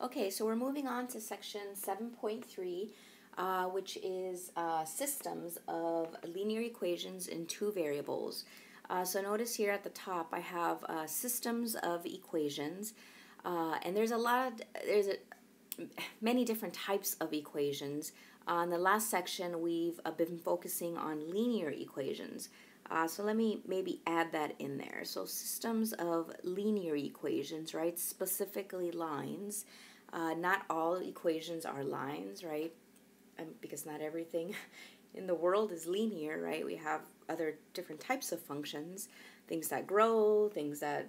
Okay, so we're moving on to section 7.3, which is systems of linear equations in two variables. So notice here at the top I have systems of equations, and there's many different types of equations. In the last section we've been focusing on linear equations. So let me maybe add that in there. So systems of linear equations, right? Specifically lines. Not all equations are lines, right? Because not everything in the world is linear, right? We have other different types of functions, things that grow, things that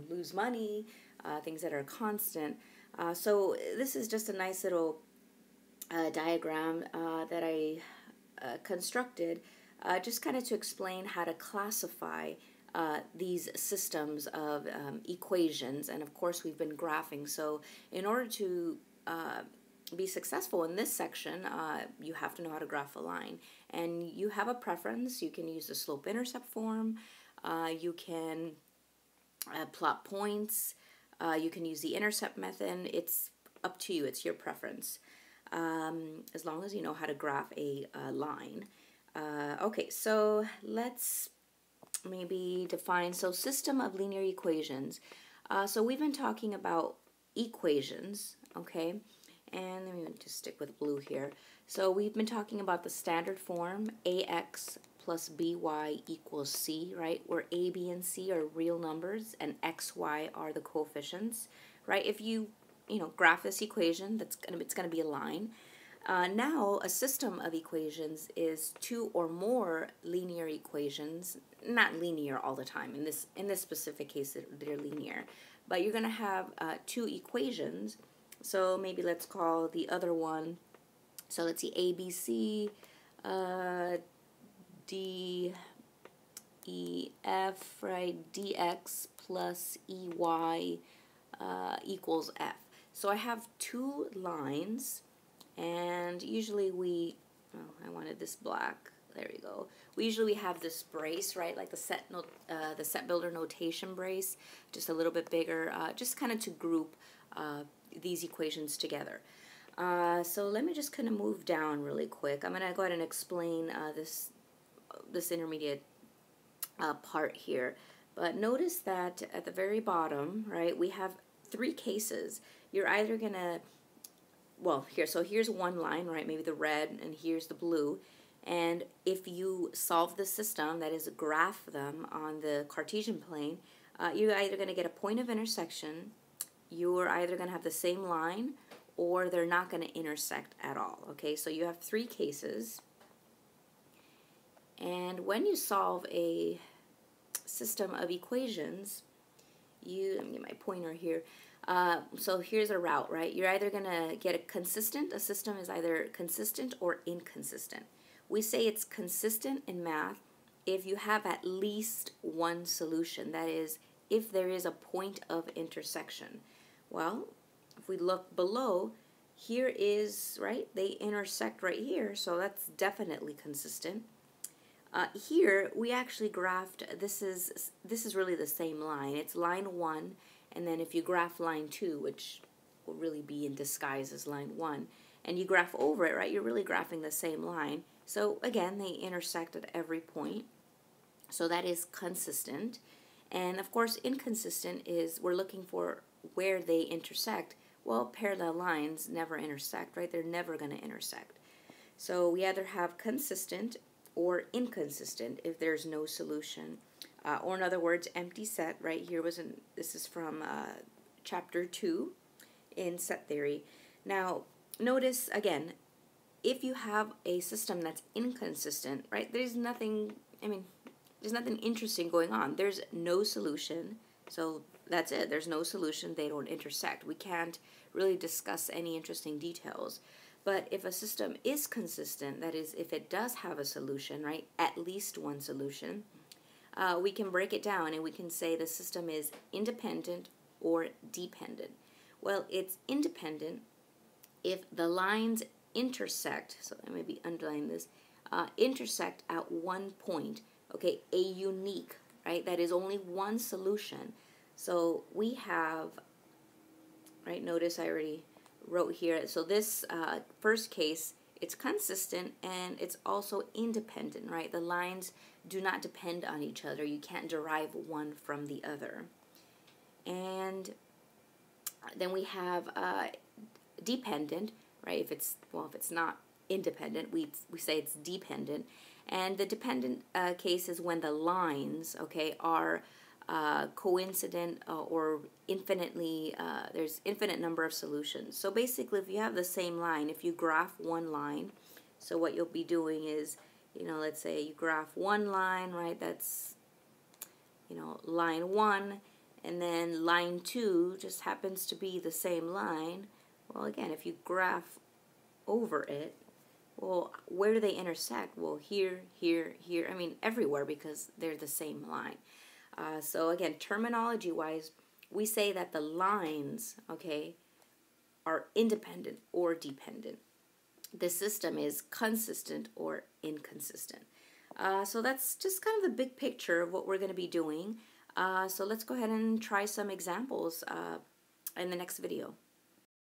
lose money, things that are constant. So this is just a nice little diagram that I constructed just kind of to explain how to classify these systems of equations. And of course we've been graphing, so in order to be successful in this section, you have to know how to graph a line. And you have a preference. You can use the slope-intercept form. You can plot points. You can use the intercept method. It's up to you. It's your preference. As long as you know how to graph a line. Okay, so let's maybe define, so system of linear equations. So we've been talking about equations, okay? And let me just stick with blue here. So we've been talking about the standard form, ax plus by equals c, right? Where a, b, and c are real numbers and x, y are the coefficients, right? If you graph this equation, it's gonna be a line. Now, a system of equations is two or more linear equations, not linear all the time. In this specific case, they're linear, but you're going to have two equations. So maybe let's call the other one. So let's see, ABC, D, E, F, right? Dx plus EY equals F. So I have two lines. And usually I wanted this black. There we go. We usually have this brace, right? Like the set builder notation brace, just a little bit bigger, just kind of to group these equations together. So let me just kind of move down really quick. I'm going to go ahead and explain this intermediate part here. But notice that at the very bottom, right, we have three cases. You're either going to here's one line, right? Maybe the red, and here's the blue. And if you solve the system, that is, graph them on the Cartesian plane, you're either going to get a point of intersection, you're either going to have the same line, or they're not going to intersect at all. Okay, so you have three cases. And when you solve a system of equations, let me get my pointer here. So here's a route, right? You're either going to get a system is either consistent or inconsistent. We say it's consistent in math if you have at least one solution. That is, if there is a point of intersection. Well, if we look below, here is, right, they intersect right here, so that's definitely consistent. Here, we actually graphed, this is really the same line. It's line 1, and then if you graph line 2, which will really be in disguise as line 1, and you graph over it, right, you're really graphing the same line. So again, they intersect at every point. So that is consistent. And of course, inconsistent is we're looking for where they intersect. Well, parallel lines never intersect, right? They're never going to intersect. So we either have consistent or inconsistent if there's no solution. Or in other words, empty set, right? This is from chapter 2 in set theory. Now, notice again, if you have a system that's inconsistent, right, there's nothing interesting going on. There's no solution, so that's it. There's no solution, they don't intersect. We can't really discuss any interesting details. But if a system is consistent, that is, if it does have a solution, right, at least one solution, we can break it down and we can say the system is independent or dependent. Well, it's independent if the lines intersect, so I maybe underline this, intersect at one point, okay, a unique, right, that is only one solution. So we have right? Notice I already wrote here. So this first case, it's consistent and it's also independent, right? The lines do not depend on each other. You can't derive one from the other. And then we have dependent, right? If it's not independent, we say it's dependent. And the dependent case is when the lines, okay, are coincident or infinitely, there's infinite number of solutions. So basically, if you have the same line, if you graph one line, so what you'll be doing is, you know, let's say you graph one line, right? That's, you know, line 1, and then line 2 just happens to be the same line. Well, again, if you graph over it, well, where do they intersect? Well, here, here, here. I mean, everywhere, because they're the same line. So again, terminology-wise, we say that the lines, okay, are independent or dependent. The system is consistent or inconsistent. So that's just kind of the big picture of what we're going to be doing. So let's go ahead and try some examples in the next video.